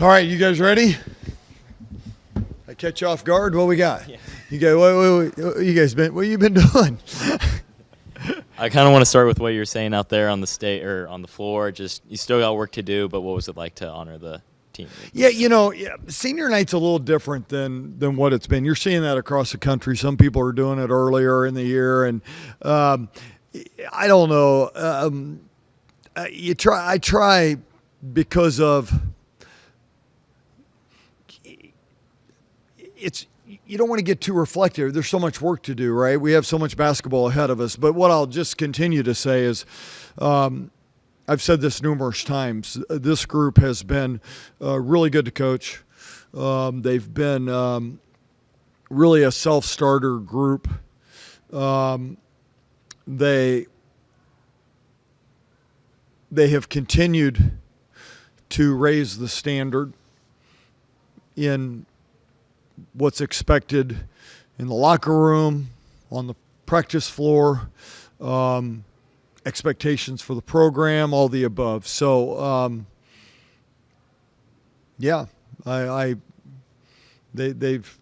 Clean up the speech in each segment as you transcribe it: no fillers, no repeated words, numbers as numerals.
All right, you guys ready? I catch you off guard. What we got? Yeah. You guys, what you guys been? What you been doing? I kind of want to start with what you're saying out there on the on the floor. Just you still got work to do, but what was it like to honor the team? Yeah, senior night's a little different than what it's been. You're seeing that across the country. Some people are doing it earlier in the year, and I don't know. I try because of it's. You don't want to get too reflective. There's so much work to do, right? We have so much basketball ahead of us. But what I'll just continue to say is, I've said this numerous times. This group has been really good to coach. They've been really a self-starter group. They have continued to raise the standard in what's expected in the locker room, on the practice floor, expectations for the program, all the above. So, yeah, they've,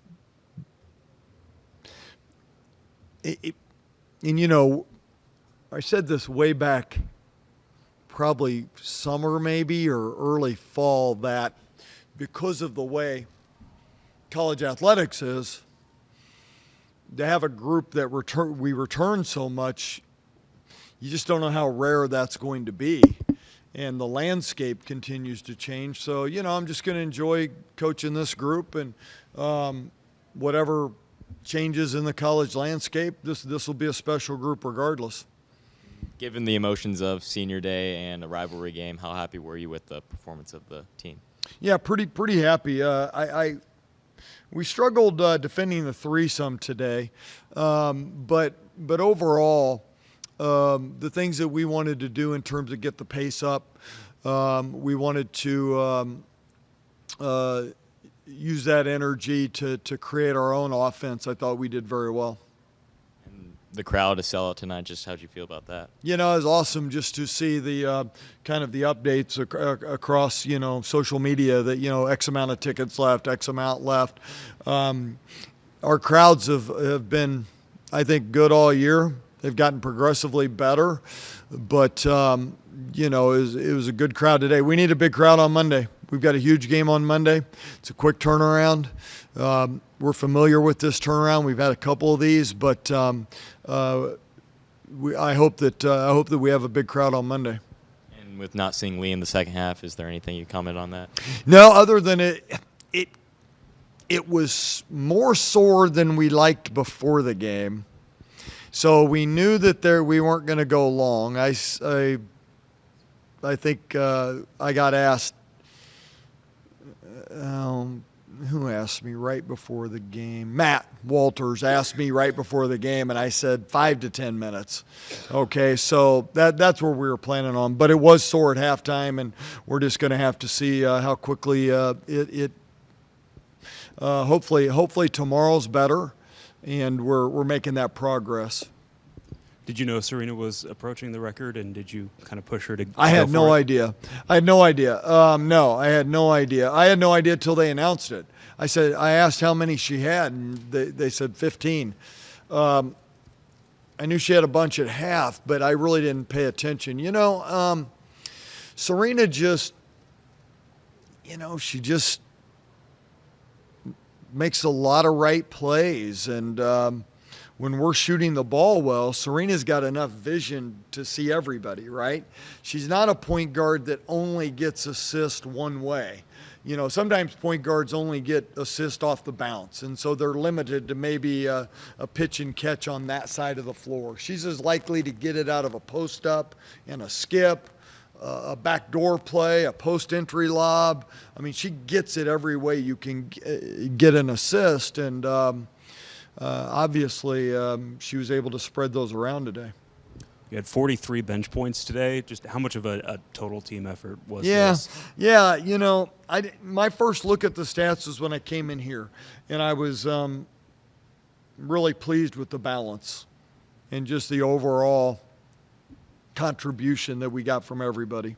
and I said this way back, probably summer maybe or early fall, that because of the way college athletics is, to have a group that we return so much, you just don't know how rare that's going to be. And the landscape continues to change. So, I'm just going to enjoy coaching this group, and whatever changes in the college landscape, this will be a special group regardless. Given the emotions of senior day and a rivalry game, how happy were you with the performance of the team? Yeah, pretty happy. We struggled defending the threesome today, but overall, the things that we wanted to do in terms of get the pace up, we wanted to use that energy to create our own offense. I thought we did very well. And the crowd to sell out tonight, just how'd you feel about that? It was awesome just to see the kind of the updates across, social media that, X amount of tickets left, X amount left. Our crowds have been, I think, good all year. They've gotten progressively better, but, it was a good crowd today. We need a big crowd on Monday. We've got a huge game on Monday. It's a quick turnaround. We're familiar with this turnaround. We've had a couple of these, but I hope that we have a big crowd on Monday. And with not seeing Lee in the second half, is there anything you comment on that? No, other than it was more sore than we liked before the game. So we knew that we weren't going to go long. I think I got asked. Who asked me right before the game? Matt Walters asked me right before the game, and I said 5 to 10 minutes. Okay, so that's where we were planning on. But it was sore at halftime, and we're just going to have to see how quickly hopefully tomorrow's better, and we're making that progress. Did you know Serena was approaching the record, and did you kind of push her to go I had for no it? idea. I had no idea. No, I had no idea. I had no idea till they announced it. I asked how many she had, and they said 15. I knew she had a bunch at half, but I really didn't pay attention. Serena just, she just makes a lot of right plays, and when we're shooting the ball well, Serena's got enough vision to see everybody, right? She's not a point guard that only gets assist one way. Sometimes point guards only get assist off the bounce, and so they're limited to maybe a pitch and catch on that side of the floor. She's as likely to get it out of a post up and a skip, a backdoor play, a post entry lob. I mean, she gets it every way you can get an assist, and obviously, she was able to spread those around today. You had 43 bench points today. Just how much of a total team effort was this? Yeah, my first look at the stats was when I came in here, and I was really pleased with the balance and just the overall contribution that we got from everybody.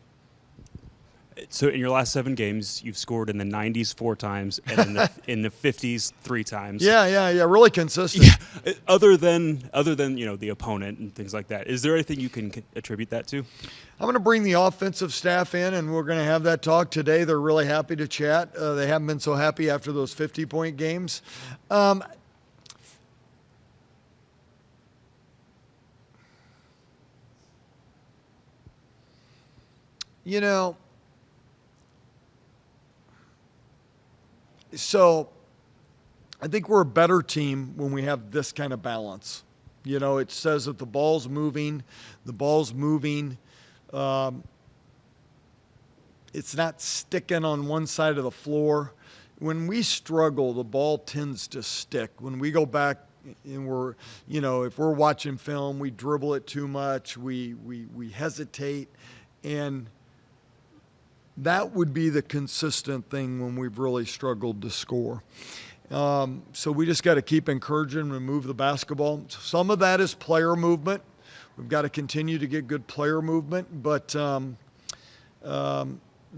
So in your last 7 games, you've scored in the 90s 4 times and in the 50s 3 times. Yeah. Really consistent. Yeah. Other than the opponent and things like that, is there anything you can attribute that to? I'm going to bring the offensive staff in, and we're going to have that talk today. They're really happy to chat. They haven't been so happy after those 50-point games. So I think we're a better team when we have this kind of balance. It says that the ball's moving. It's not sticking on one side of the floor. When we struggle, the ball tends to stick. When we go back and if we're watching film, we dribble it too much. We hesitate. And that would be the consistent thing when we've really struggled to score. So we just got to keep encouraging and move the basketball. Some of that is player movement. We've got to continue to get good player movement, but that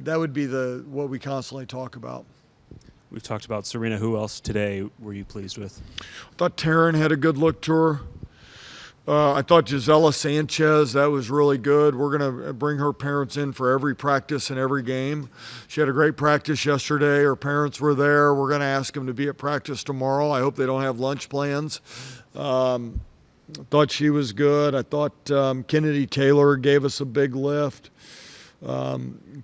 would be what we constantly talk about. We've talked about Serena. Who else today were you pleased with? I thought Taryn had a good look to her. I thought Gisela Sanchez, that was really good. We're going to bring her parents in for every practice and every game. She had a great practice yesterday. Her parents were there. We're going to ask them to be at practice tomorrow. I hope they don't have lunch plans. I thought she was good. I thought Kennedy Taylor gave us a big lift.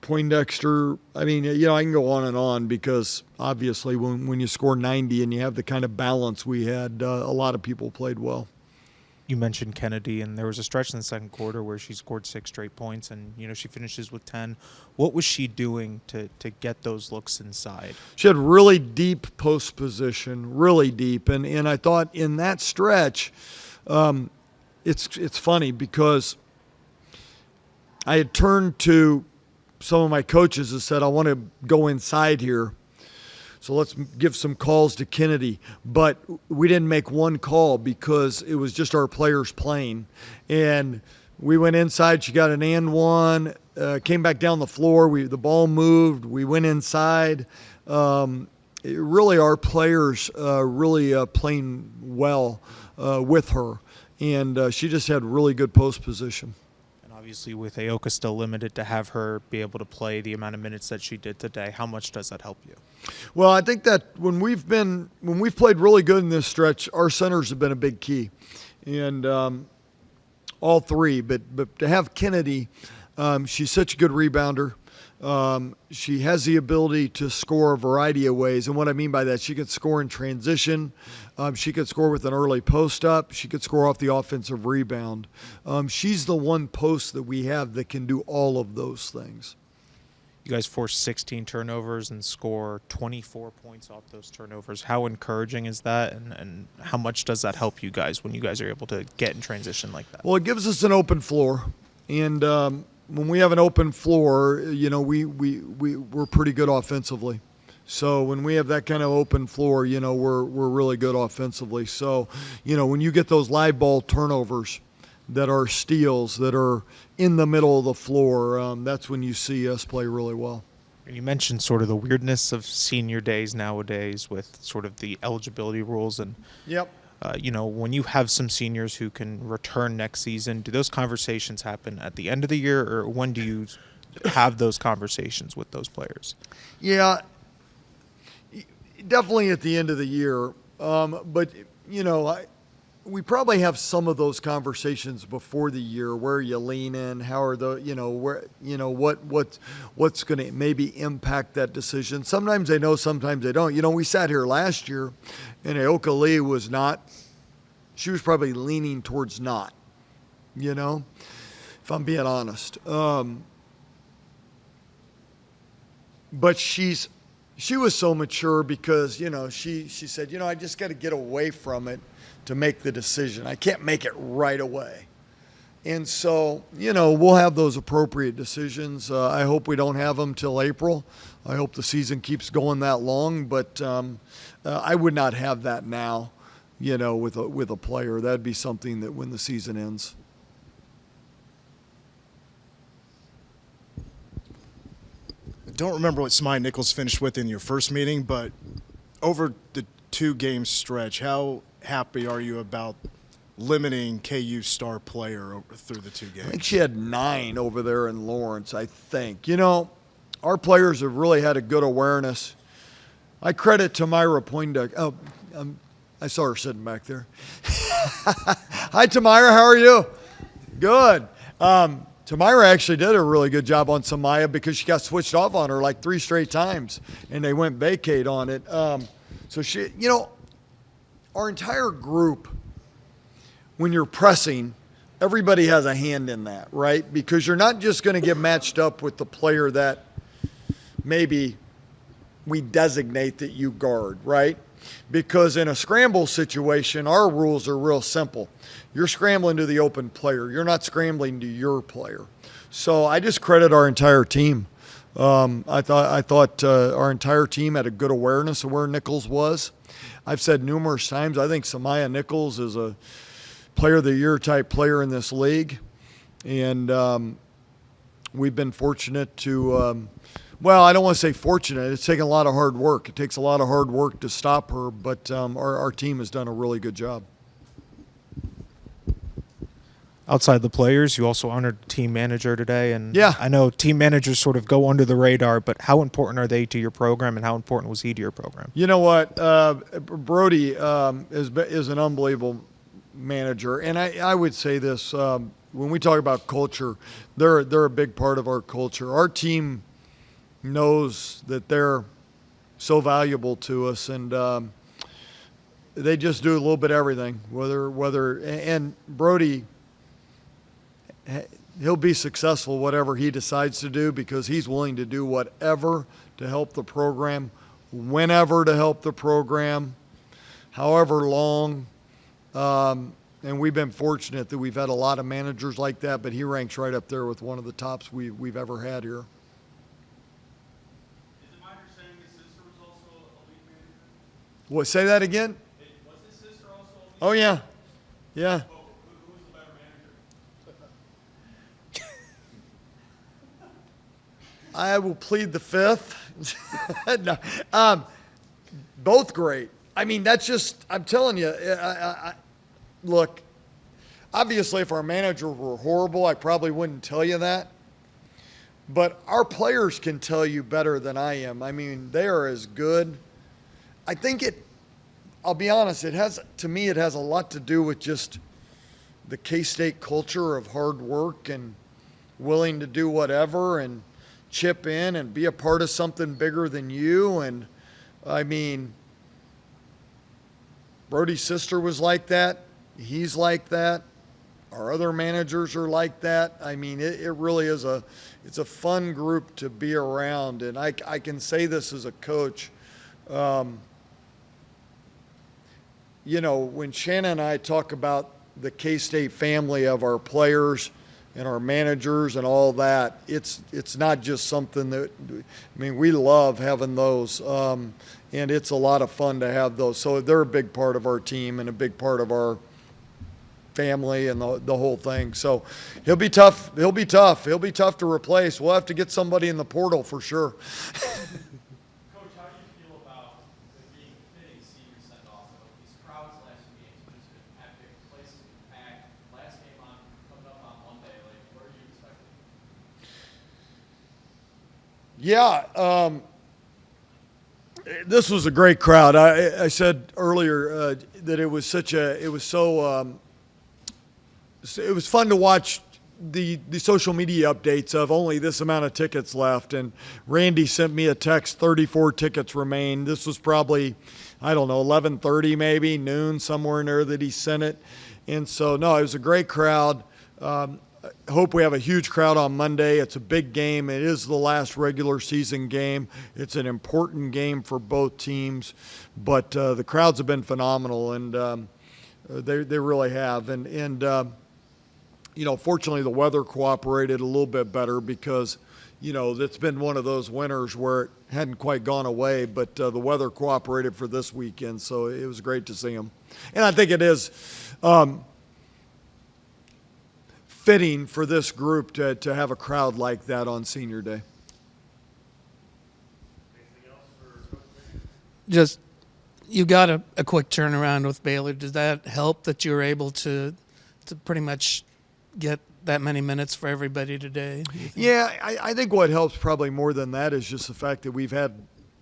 Poindexter, I can go on and on because obviously when you score 90 and you have the kind of balance we had, a lot of people played well. You mentioned Kennedy, and there was a stretch in the second quarter where she scored 6 straight points, and she finishes with 10. What was she doing to get those looks inside? She had really deep post position, really deep, and I thought in that stretch, it's funny because I had turned to some of my coaches and said, I want to go inside here. So let's give some calls to Kennedy. But we didn't make one call because it was just our players playing. And we went inside. She got an and one, came back down the floor. The ball moved. We went inside. Really, our players really playing well with her. And she just had really good post position. Obviously, with Aoka still limited, to have her be able to play the amount of minutes that she did today, how much does that help you? Well, I think that when we've played really good in this stretch, our centers have been a big key, and all three. But to have Kennedy, she's such a good rebounder. She has the ability to score a variety of ways. And what I mean by that, she could score in transition. She could score with an early post up. She could score off the offensive rebound. She's the one post that we have that can do all of those things. You guys force 16 turnovers and score 24 points off those turnovers. How encouraging is that, and how much does that help you guys when you guys are able to get in transition like that? Well, it gives us an open floor. And when we have an open floor, we're pretty good offensively. So when we have that kind of open floor, we're really good offensively. So, when you get those live ball turnovers that are steals, that are in the middle of the floor, that's when you see us play really well. And you mentioned sort of the weirdness of senior days nowadays with sort of the eligibility rules. And, Yep. When you have some seniors who can return next season, do those conversations happen at the end of the year, or when do you have those conversations with those players? Yeah, definitely at the end of the year. But, we probably have some of those conversations before the year. Where are you leaning? How are what's going to maybe impact that decision? Sometimes they know, sometimes they don't. We sat here last year, and Aoka Lee was not. She was probably leaning towards not. If I'm being honest. But she was so mature because she said, I just got to get away from it to make the decision. I can't make it right away. And so, we'll have those appropriate decisions. I hope we don't have them till April. I hope the season keeps going that long, but I would not have that now, with a player. That'd be something that when the season ends. don't remember what Smy Nichols finished with in your first meeting, but over the 2-game stretch, how happy are you about limiting KU's star player through the 2 I think games? she had 9 over there in Lawrence, I think. You know, our players have really had a good awareness. I credit Tamira Poindexter. Oh, I saw her sitting back there. Hi, Tamira. How are you? Good. Tamira actually did a really good job on Samaya because she got switched off on her like 3 straight times, and they went vacate on it. So she, you know, our entire group, when you're pressing, everybody has a hand in that, right? Because you're not just going to get matched up with the player that maybe we designate that you guard, right? Because in a scramble situation, our rules are real simple. You're scrambling to the open player. You're not scrambling to your player. So I just credit our entire team. I thought our entire team had a good awareness of where Nichols was. I've said numerous times, I think Samaya Nichols is a player of the year type player in this league. And we've been fortunate to, well, I don't want to say fortunate. It's taken a lot of hard work. It takes a lot of hard work to stop her, but our team has done a really good job. Outside the players, you also honored team manager today, and Yeah. I know team managers sort of go under the radar, but how important are they to your program, and how important was he to your program? You know what? Brody is an unbelievable manager, and I would say this when we talk about culture, they're a big part of our culture. Our team knows that they're so valuable to us, and they just do a little bit of everything. And Brody, he'll be successful whatever he decides to do because he's willing to do whatever to help the program, whenever to help the program, however long. And we've been fortunate that we've had a lot of managers like that, but he ranks right up there with one of the tops we've ever had here. Is it my understanding his sister was also a lead manager? What? Say that again? Was his sister also a lead Oh yeah, yeah. manager? Who was the better manager? I will plead the fifth. No. Both great. I mean, that's just, I'm telling you, look, obviously if our manager were horrible, I probably wouldn't tell you that. But our players can tell you better than I am. I mean, they are as good. I think I'll be honest, to me, it has a lot to do with just the K-State culture of hard work and willing to do whatever and chip in and be a part of something bigger than you. And I mean, Brody's sister was like that. He's like that. Our other managers are like that. I mean, it really is it's a fun group to be around. And I can say this as a coach. You know, when Shannon and I talk about the K-State family of our players and our managers and all that, it's not just something that, I mean, we love having those. And it's a lot of fun to have those. So they're a big part of our team and a big part of our family and the whole thing. So he'll be tough. He'll be tough to replace. We'll have to get somebody in the portal for sure. Coach, how do you feel about it being a fitting senior send-off? These crowds last few games have just been epic. Places been packed. Last game coming up on Monday. Like, what are you expecting? Yeah, this was a great crowd. I said earlier that it was fun to watch the social media updates of only this amount of tickets left. And Randy sent me a text, 34 tickets remain. This was probably, I don't know, 11:30 maybe, noon, somewhere in there that he sent it. And so, no, it was a great crowd. I hope we have a huge crowd on Monday. It's a big game. It is the last regular season game. It's an important game for both teams. But the crowds have been phenomenal, and they really have. And you know, fortunately the weather cooperated a little bit better because, you know, it's been one of those winters where it hadn't quite gone away, but the weather cooperated for this weekend, so it was great to see them. And I think it is fitting for this group to have a crowd like that on Senior Day. just you got a quick turnaround with Baylor. Does that help that you were able to pretty much get that many minutes for everybody today? Yeah, I think what helps probably more than that is just the fact that we've had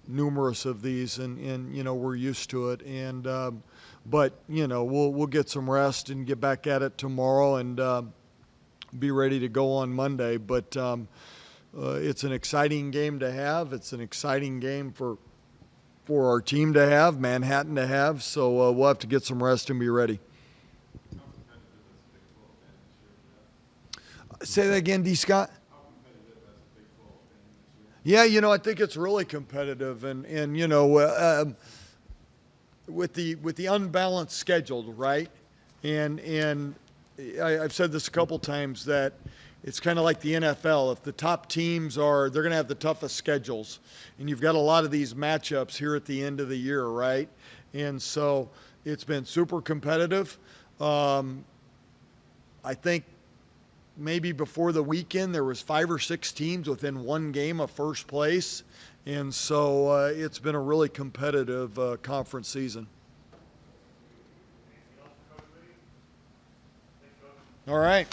numerous of these, and you know, we're used to it. And but you know, we'll get some rest and get back at it tomorrow, and be ready to go on Monday. But it's an exciting game to have. It's an exciting game for our team to have, Manhattan to have. So we'll have to get some rest and be ready. Say that again, D. Scott. Yeah, you know, I think it's really competitive, and you know, with the unbalanced schedule, right? And I've said this a couple times that it's kind of like the NFL. If the top teams they're going to have the toughest schedules, and you've got a lot of these matchups here at the end of the year, right? And so it's been super competitive. I think maybe before the weekend there was 5 or 6 teams within one game of first place, and so it's been a really competitive conference season. All right.